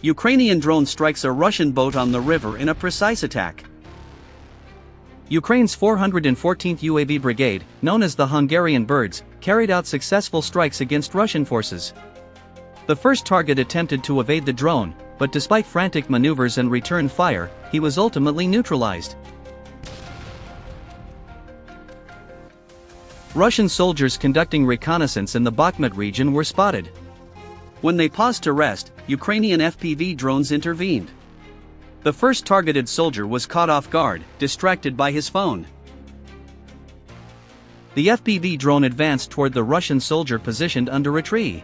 Ukrainian drone strikes a Russian boat on the river in a precise attack. Ukraine's 414th UAV Brigade, known as the Hungarian Birds, carried out successful strikes against Russian forces. The first target attempted to evade the drone, but despite frantic maneuvers and return fire, he was ultimately neutralized. Russian soldiers conducting reconnaissance in the Bakhmut region were spotted. When they paused to rest, Ukrainian FPV drones intervened. The first targeted soldier was caught off guard, distracted by his phone. The FPV drone advanced toward the Russian soldier positioned under a tree.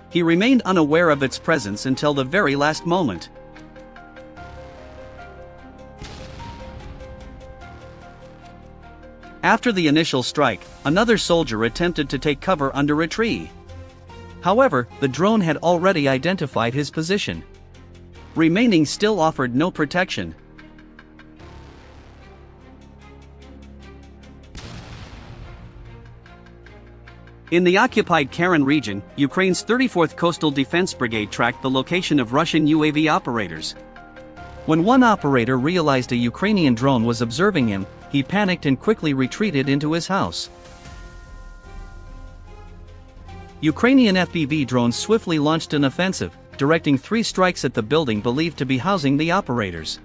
He remained unaware of its presence until the very last moment. After the initial strike, another soldier attempted to take cover under a tree. However, the drone had already identified his position. Remaining still offered no protection. In the occupied Kherson region, Ukraine's 34th Coastal Defense Brigade tracked the location of Russian UAV operators. When one operator realized a Ukrainian drone was observing him, he panicked and quickly retreated into his house. Ukrainian FPV drones swiftly launched an offensive, directing 3 strikes at the building believed to be housing the operators.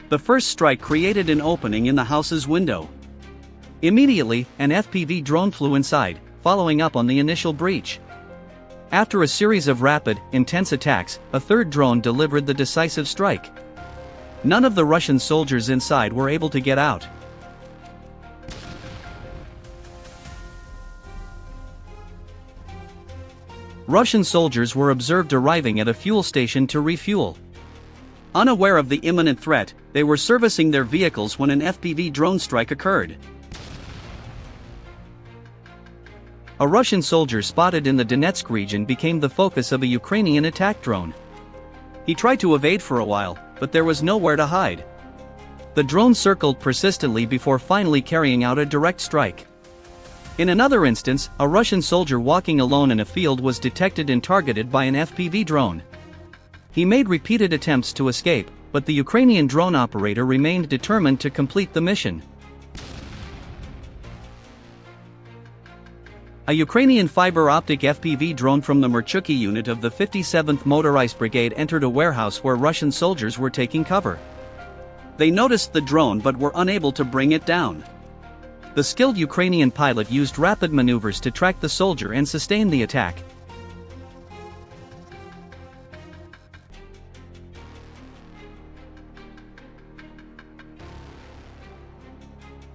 The first strike created an opening in the house's window. Immediately, an FPV drone flew inside, following up on the initial breach. After a series of rapid, intense attacks, a third drone delivered the decisive strike. None of the Russian soldiers inside were able to get out. Russian soldiers were observed arriving at a fuel station to refuel. Unaware of the imminent threat, they were servicing their vehicles when an FPV drone strike occurred. A Russian soldier spotted in the Donetsk region became the focus of a Ukrainian attack drone. He tried to evade for a while, but there was nowhere to hide. The drone circled persistently before finally carrying out a direct strike. In another instance, a Russian soldier walking alone in a field was detected and targeted by an FPV drone. He made repeated attempts to escape, but the Ukrainian drone operator remained determined to complete the mission. A Ukrainian fiber-optic FPV drone from the Merchuki unit of the 57th Motorized Brigade entered a warehouse where Russian soldiers were taking cover. They noticed the drone but were unable to bring it down. The skilled Ukrainian pilot used rapid maneuvers to track the soldier and sustain the attack.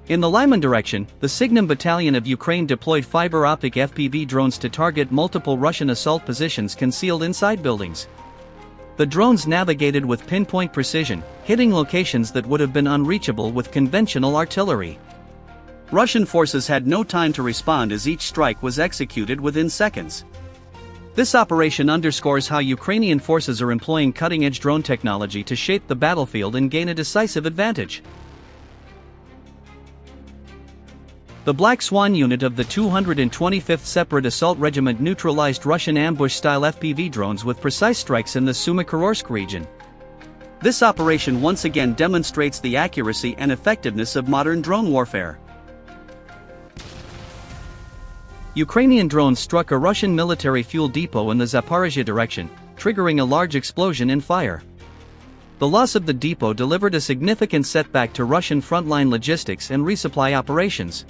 In the Lyman direction, the Signum Battalion of Ukraine deployed fiber-optic FPV drones to target multiple Russian assault positions concealed inside buildings. The drones navigated with pinpoint precision, hitting locations that would have been unreachable with conventional artillery. Russian forces had no time to respond as each strike was executed within seconds. This operation underscores how Ukrainian forces are employing cutting-edge drone technology to shape the battlefield and gain a decisive advantage. The Black Swan unit of the 225th Separate Assault Regiment neutralized Russian ambush-style FPV drones with precise strikes in the Sumy-Kurorsk region. This operation once again demonstrates the accuracy and effectiveness of modern drone warfare. Ukrainian drones struck a Russian military fuel depot in the Zaporizhia direction, triggering a large explosion and fire. The loss of the depot delivered a significant setback to Russian frontline logistics and resupply operations.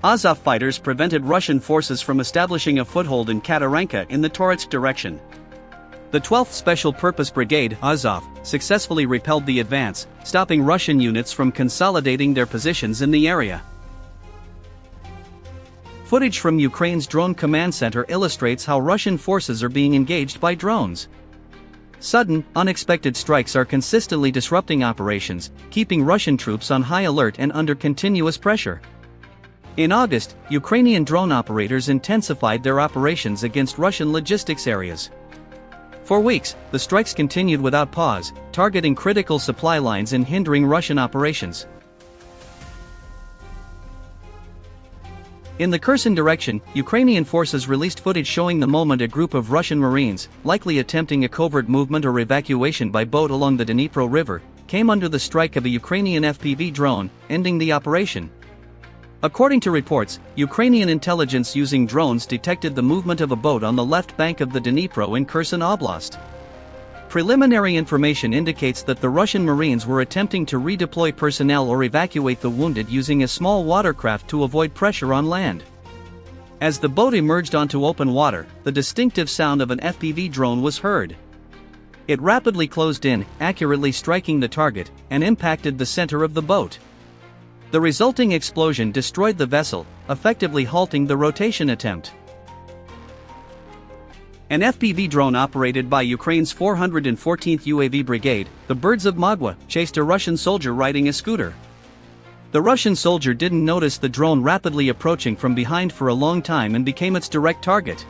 Azov fighters prevented Russian forces from establishing a foothold in Katarenka in the Toretsk direction. The 12th Special Purpose Brigade, Azov, successfully repelled the advance, stopping Russian units from consolidating their positions in the area. Footage from Ukraine's drone command center illustrates how Russian forces are being engaged by drones. Sudden, unexpected strikes are consistently disrupting operations, keeping Russian troops on high alert and under continuous pressure. In August, Ukrainian drone operators intensified their operations against Russian logistics areas. For weeks, the strikes continued without pause, targeting critical supply lines and hindering Russian operations. In the Kherson direction, Ukrainian forces released footage showing the moment a group of Russian Marines, likely attempting a covert movement or evacuation by boat along the Dnipro River, came under the strike of a Ukrainian FPV drone, ending the operation. According to reports, Ukrainian intelligence using drones detected the movement of a boat on the left bank of the Dnipro in Kherson Oblast. Preliminary information indicates that the Russian Marines were attempting to redeploy personnel or evacuate the wounded using a small watercraft to avoid pressure on land. As the boat emerged onto open water, the distinctive sound of an FPV drone was heard. It rapidly closed in, accurately striking the target, and impacted the center of the boat. The resulting explosion destroyed the vessel, effectively halting the rotation attempt. An FPV drone operated by Ukraine's 414th UAV Brigade, the Birds of Magwa, chased a Russian soldier riding a scooter. The Russian soldier didn't notice the drone rapidly approaching from behind for a long time and became its direct target.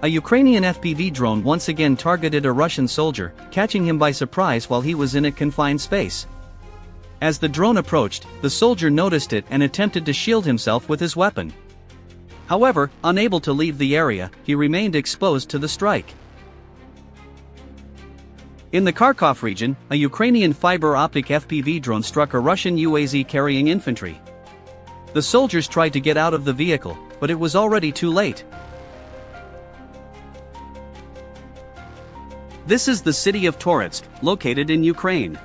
A Ukrainian FPV drone once again targeted a Russian soldier, catching him by surprise while he was in a confined space. As the drone approached, the soldier noticed it and attempted to shield himself with his weapon. However, unable to leave the area, he remained exposed to the strike. In the Kharkov region, a Ukrainian fiber-optic FPV drone struck a Russian UAZ carrying infantry. The soldiers tried to get out of the vehicle, but it was already too late. This is the city of Toretsk, located in Ukraine.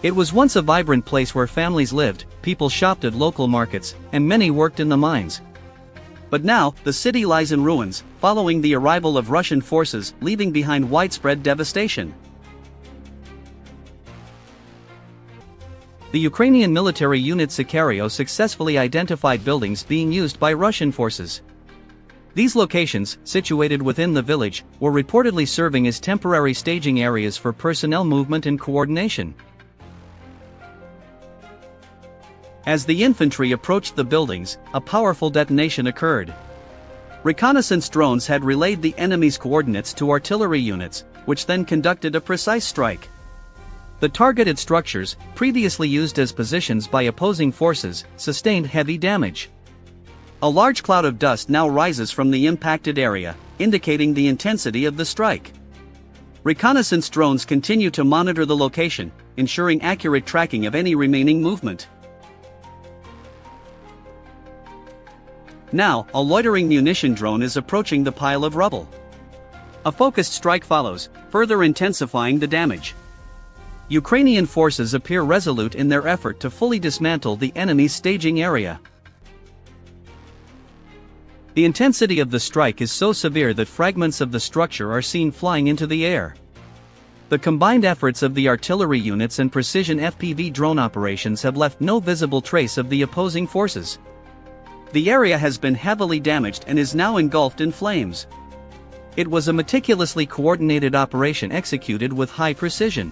It was once a vibrant place where families lived, people shopped at local markets, and many worked in the mines. But now, the city lies in ruins, following the arrival of Russian forces, leaving behind widespread devastation. The Ukrainian military unit Sicario successfully identified buildings being used by Russian forces. These locations, situated within the village, were reportedly serving as temporary staging areas for personnel movement and coordination. As the infantry approached the buildings, a powerful detonation occurred. Reconnaissance drones had relayed the enemy's coordinates to artillery units, which then conducted a precise strike. The targeted structures, previously used as positions by opposing forces, sustained heavy damage. A large cloud of dust now rises from the impacted area, indicating the intensity of the strike. Reconnaissance drones continue to monitor the location, ensuring accurate tracking of any remaining movement. Now, a loitering munition drone is approaching the pile of rubble. A focused strike follows, further intensifying the damage. Ukrainian forces appear resolute in their effort to fully dismantle the enemy's staging area. The intensity of the strike is so severe that fragments of the structure are seen flying into the air. The combined efforts of the artillery units and precision FPV drone operations have left no visible trace of the opposing forces. The area has been heavily damaged and is now engulfed in flames. It was a meticulously coordinated operation executed with high precision.